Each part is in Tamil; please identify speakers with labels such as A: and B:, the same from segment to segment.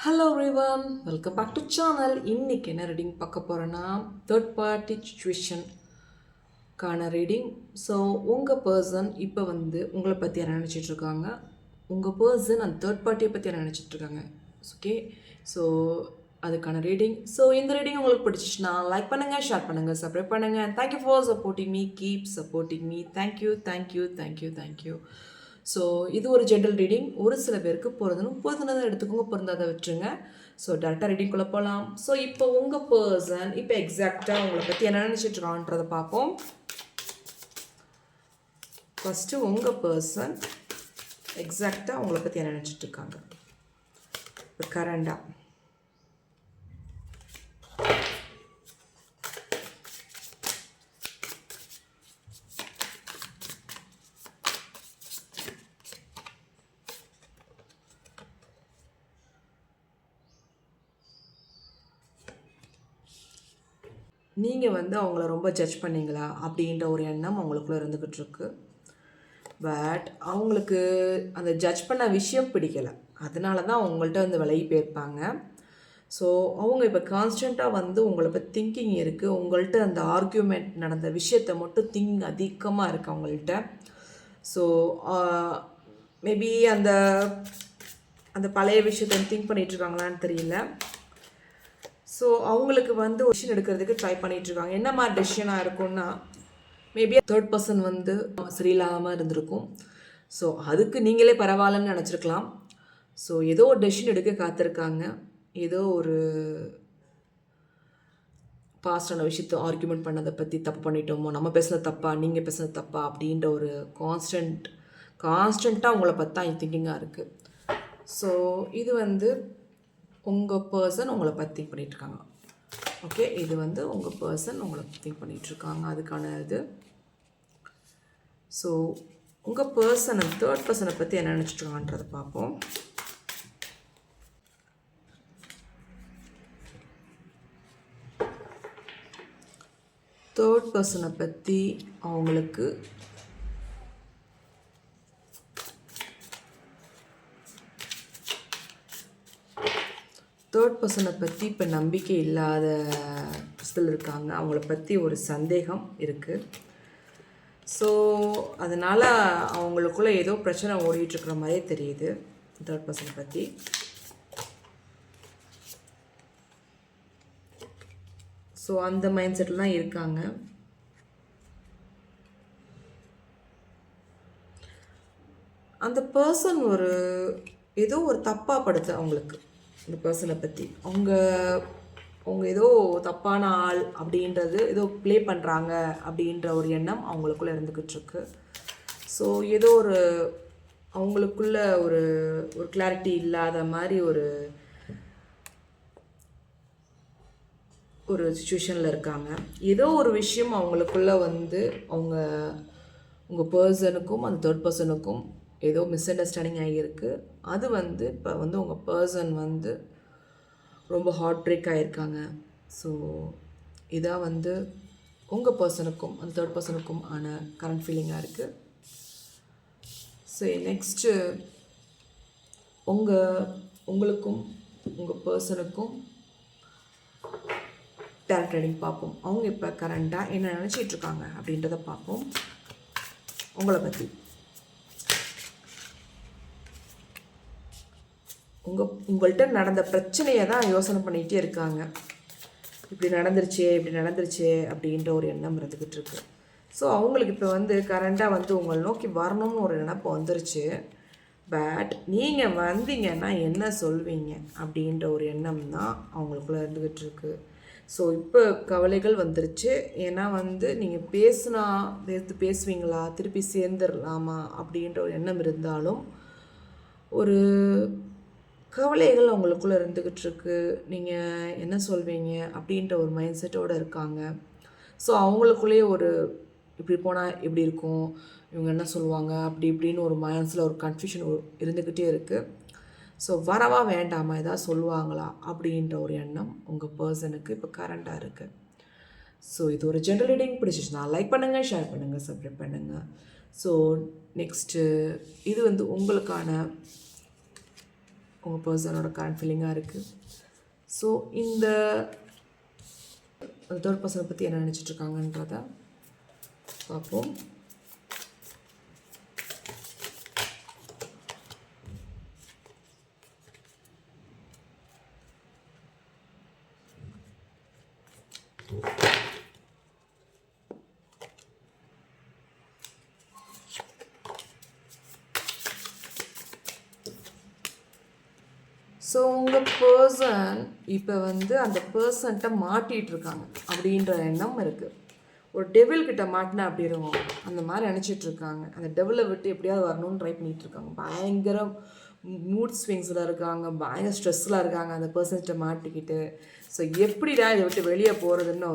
A: Hello everyone, welcome back to channel. இன்றைக்கி என்ன ரீடிங் பார்க்க போகிறோன்னா தேர்ட் பார்ட்டி சுச்சுவேஷனுக்கான ரீடிங். ஸோ உங்கள் பர்சன் இப்போ உங்களை பற்றி என்ன நினச்சிட்ருக்காங்க, உங்கள் பர்சன் அந்த தேர்ட் பார்ட்டியை பற்றி என்ன நினச்சிட்ருக்காங்க. ஓகே, ஸோ அதுக்கான ரீடிங். ஸோ இந்த ரீடிங் உங்களுக்கு பிடிச்சிச்சுன்னா லைக் பண்ணுங்கள், ஷேர் பண்ணுங்கள், சப்ஸ்கிரைப் பண்ணுங்கள். And thank you for supporting me, keep supporting me. Thank you. So இது ஒரு ஜென்ரல் ரீடிங். ஒரு சில பேருக்கு பொருந்ததை எடுத்துக்கோங்க, பொருந்தாத விட்டுருங்க. ஸோ டேரெக்டாக ரீடிங்குள்ளே போகலாம். ஸோ இப்போ உங்கள் பர்சன் இப்போ எக்ஸாக்டாக உங்களை பற்றி என்ன நினச்சிட்ருக்கான்றதை பார்ப்போம். ஃபஸ்ட்டு உங்கள் பர்சன் எக்ஸாக்டாக உங்களை பற்றி என்ன நினச்சிட்ருக்காங்க இப்போ கரண்டாக. நீங்கள் அவங்கள ரொம்ப ஜட்ஜ் பண்ணீங்களா அப்படின்ற ஒரு எண்ணம் அவங்களுக்குள்ளே இருந்துக்கிட்டு இருக்கு. பட் அவங்களுக்கு அந்த ஜட்ஜ் பண்ண விஷயம் பிடிக்கலை, அதனால தான் அவங்கள்ட்ட விலகி போயிருப்பாங்க. ஸோ அவங்க இப்போ கான்ஸ்டண்ட்டாக உங்களை பற்றி திங்கிங் இருக்குது. உங்கள்கிட்ட அந்த ஆர்கியூமெண்ட் நடந்த விஷயத்தை மட்டும் அதிகமாக இருக்குது அவங்கள்ட்ட. ஸோ மேபி அந்த அந்த பழைய விஷயத்தை திங்க் பண்ணிகிட்ருக்காங்களான்னு தெரியல. ஸோ அவங்களுக்கு டெசிஷன் எடுக்கிறதுக்கு ட்ரை பண்ணிகிட்ருக்காங்க. என்ன மாதிரி டெசிஷனாக இருக்கும்னா, மேபி தேர்ட் பர்சன் சரியில்லாமல் இருந்திருக்கும். ஸோ அதுக்கு நீங்களே பரவாயில்லன்னு நினச்சிருக்கலாம். ஸோ ஏதோ ஒரு டெசிஷன் எடுக்க காத்திருக்காங்க. ஏதோ ஒரு பாஸ்டான விஷயத்தை ஆர்கியூமெண்ட் பண்ணதை பற்றி தப்பு பண்ணிட்டோமோ, நம்ம பேசுனது தப்பா, நீங்கள் பேசுனது தப்பா அப்படின்ற ஒரு கான்ஸ்டண்ட்டாக உங்களை பற்றி தான் திங்கிங்காக இருக்குது. ஸோ இது உங்கள் பர்சன் உங்களை பற்றி திங்க் பண்ணிகிட்ருக்காங்க. ஓகே, இது உங்கள் பர்சன் உங்களை திங்க் பண்ணிகிட்ருக்காங்க, அதுக்கான இது. ஸோ உங்கள் பர்சன் தேர்ட் பர்சனை பற்றி என்ன நினச்சிட்ருக்காங்கன்றதை பார்ப்போம். தேர்ட் பர்சனை பற்றி அவங்களுக்கு தேர்ட் பர்சனை பற்றி இப்போ நம்பிக்கை இல்லாத பர்சன் இருக்காங்க. அவங்கள பற்றி ஒரு சந்தேகம் இருக்குது. ஸோ அதனால் அவங்களுக்குள்ளே ஏதோ பிரச்சனை ஓடிட்டுருக்குற மாதிரியே தெரியுது தேர்ட் பர்சனை பற்றி. ஸோ அந்த மைண்ட் செட்டில் தான் இருக்காங்க. அந்த பர்சன் ஏதோ ஒரு தப்பாக படுது அவங்களுக்கு இந்த பர்சனை பற்றி. அவங்க ஏதோ தப்பான ஆள் அப்படின்றது ஏதோ ப்ளே பண்ணுறாங்க அப்படின்ற ஒரு எண்ணம் அவங்களுக்குள்ளே இருந்துக்கிட்டு இருக்கு. ஸோ ஏதோ அவங்களுக்குள்ள ஒரு கிளாரிட்டி இல்லாத மாதிரி ஒரு சுச்சுவேஷனில் இருக்காங்க. ஏதோ ஒரு விஷயம் அவங்களுக்குள்ளே உங்கள் பர்சனுக்கும் அந்த தேர்ட் பர்சனுக்கும் ஏதோ மிஸ் அண்டர்ஸ்டாண்டிங் ஆகியிருக்கு. அது இப்போ உங்கள் பர்சன் ரொம்ப ஹார்ட் பிரேக் ஆகியிருக்காங்க. ஸோ இதான் உங்கள் பர்சனுக்கும் அந்த தேர்ட் பர்சனுக்கும் ஆன கரண்ட் ஃபீலிங்காக இருக்குது. சரி, நெக்ஸ்ட்டு உங்களுக்கும் உங்கள் பர்சனுக்கும் டேரக்ட் ரீடிங் பார்ப்போம். அவங்க இப்போ கரண்ட்டாக என்ன நினச்சிட்ருக்காங்க அப்படின்றத பார்ப்போம். உங்களை பற்றி உங்கள்கிட்ட நடந்த பிரச்சனையை தான் யோசனை பண்ணிகிட்டே இருக்காங்க. இப்படி நடந்துருச்சே அப்படின்ற ஒரு எண்ணம் இருந்துக்கிட்டு இருக்கு. ஸோ அவங்களுக்கு இப்போ கரண்ட்டாக உங்களை நோக்கி வரணும்னு ஒரு நினப்பு வந்துருச்சு. பட் நீங்கள் வந்தீங்கன்னா என்ன சொல்வீங்க அப்படின்ற ஒரு எண்ணம் தான் அவங்களுக்குள்ளே இருந்துக்கிட்டு இருக்கு. ஸோ இப்போ கவலைகள் வந்துருச்சு. ஏன்னா நீங்கள் பேசுவீங்களா, திருப்பி சேர்ந்துடலாமா அப்படின்ற ஒரு எண்ணம் இருந்தாலும் ஒரு கவலைகள் அவங்களுக்குள்ளே இருந்துக்கிட்டு இருக்கு. நீங்கள் என்ன சொல்வீங்க அப்படின்ற ஒரு மைண்ட் செட்டோடு இருக்காங்க. ஸோ அவங்களுக்குள்ளேயே இப்படி போனால் எப்படி இருக்கும், இவங்க என்ன சொல்லுவாங்க அப்படி இப்படின்னு ஒரு மனசில் ஒரு கன்ஃபியூஷன் இருந்துக்கிட்டே இருக்குது. ஸோ வரவா வேண்டாமா, எதாவது சொல்லுவாங்களா அப்படின்ற ஒரு எண்ணம் உங்கள் பர்சனுக்கு இப்போ கரண்ட்டாக இருக்குது. ஸோ இது ஒரு ஜென்ரல் ரீடிங். பிடிச்சிச்சுன்னா லைக் பண்ணுங்கள், ஷேர் பண்ணுங்கள், சப்ஸ்கிரைப் பண்ணுங்கள். ஸோ நெக்ஸ்ட்டு இது உங்களுக்கான உங்கள் பர்சனோட கரண்ட் ஃபீலிங்காக இருக்குது. ஸோ இந்த தேர்ட் பர்சனை பற்றி என்ன நினச்சிட்ருக்காங்கன்றத பார்ப்போம். ஸோ உங்கள் பர்சன் இப்போ வந்து அந்த பர்சன்ட்ட மாட்டிகிட்ருக்காங்க அப்படின்ற எண்ணம் இருக்குது. ஒரு டெவில்கிட்ட மாட்டினா அப்படி இருக்கும், அந்த மாதிரி நினச்சிட்ருக்காங்க. அந்த டெவிலை விட்டு எப்படியாவது வரணும்னு ட்ரை பண்ணிகிட்ருக்காங்க. பயங்கர மூட் ஸ்விங்ஸில் இருக்காங்க, பயங்கர ஸ்ட்ரெஸ்ஸில் இருக்காங்க அந்த பர்சன்கிட்ட மாட்டிக்கிட்டு. ஸோ எப்படிடா இதை விட்டு வெளியே போகிறதுன்னு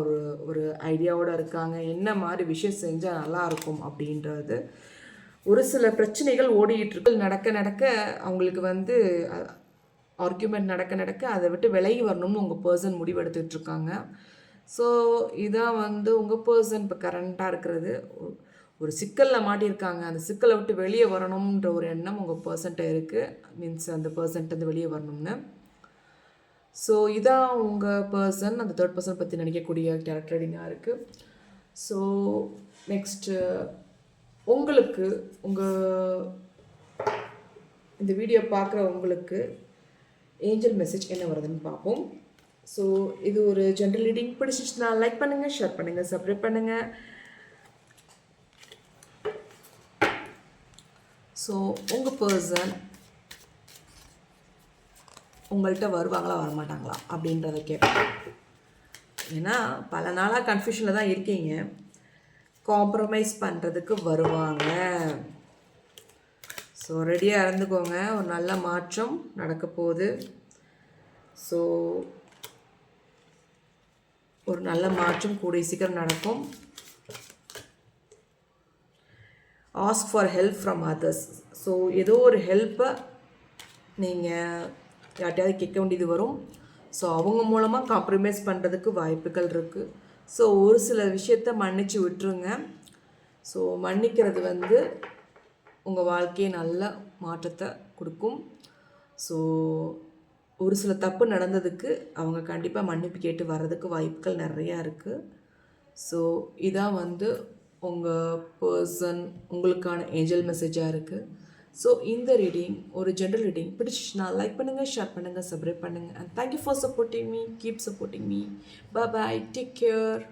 A: ஒரு ஐடியாவோடு இருக்காங்க. என்ன மாதிரி விஷயம் செஞ்சால் நல்லாயிருக்கும் அப்படின்றது. ஒரு சில பிரச்சனைகள் ஓடிக்கிட்டு நடக்க நடக்க அவங்களுக்கு வந்து ஆர்கியூமெண்ட் நடக்க நடக்க அதை விட்டு விலகி வரணும்னு உங்கள் பர்சன் முடிவெடுத்துட்ருக்காங்க. ஸோ இதான் வந்து உங்கள் பர்சன் இப்போ கரண்ட்டாக இருக்கிறது. ஒரு சிக்கலில் மாட்டியிருக்காங்க. அந்த சிக்கலை விட்டு வெளியே வரணுன்ற ஒரு எண்ணம் உங்கள் பர்சன்ட்ட இருக்குது. மீன்ஸ் அந்த பர்சன்ட்டு வெளியே வரணும்னு. ஸோ இதான் உங்கள் பர்சன் அந்த தேர்ட் பர்சன் பற்றி நினைக்கக்கூடிய கேரக்டர் ரீடிங்காக இருக்குது. ஸோ நெக்ஸ்ட்டு உங்களுக்கு இந்த வீடியோ பார்க்குற உங்களுக்கு ஏஞ்சல் மெசேஜ் என்ன வருதுன்னு பார்ப்போம். ஸோ இது ஒரு ஜென்ரல் ரீடிங். பிடிச்சிச்சுன்னா லைக் பண்ணுங்கள், ஷேர் பண்ணுங்கள், சப்ஸ்கிரைப் பண்ணுங்கள். ஸோ உங்கள் பர்சன் உங்கள்கிட்ட வருவாங்களா வரமாட்டாங்களா அப்படின்றத கேட்பேன். ஏன்னா பல நாளாக கன்ஃபியூஷனில் தான் இருக்கீங்க. காம்ப்ரமைஸ் பண்ணுறதுக்கு வருவாங்க. ஸோ ரெடியாக இருந்துக்கோங்க, ஒரு நல்ல மாற்றம் நடக்க போகுது. ஸோ ஒரு நல்ல மாற்றம் கூடிய சீக்கிரம் நடக்கும். Ask for help from others. So ஏதோ ஒரு ஹெல்ப்பை நீங்கள் யார்ட்டையாவது கேட்க வேண்டியது வரும். ஸோ அவங்க மூலமாக காம்ப்ரமைஸ் பண்ணுறதுக்கு வாய்ப்புகள் இருக்குது. ஸோ ஒரு சில விஷயத்தை மன்னிச்சு விட்டுருங்க. ஸோ மன்னிக்கிறது வந்து உங்கள் வாழ்க்கையை நல்ல மாற்றத்தை கொடுக்கும். ஸோ ஒரு சில தப்பு நடந்ததுக்கு அவங்க கண்டிப்பாக மன்னிப்பு கேட்டு வர்றதுக்கு வாய்ப்புகள் நிறையா இருக்குது. ஸோ இதான் வந்து உங்கள் பர்சன் உங்களுக்கான ஏஞ்சல் மெசேஜாக இருக்குது. ஸோ இந்த ரீடிங் ஒரு ஜென்ரல் ரீடிங். பிடிச்சிச்சுன்னா லைக் பண்ணுங்கள், ஷேர் பண்ணுங்கள், சப்ஸ்கிரைப் பண்ணுங்கள். And thank you for supporting me. Keep supporting me. Bye, take care.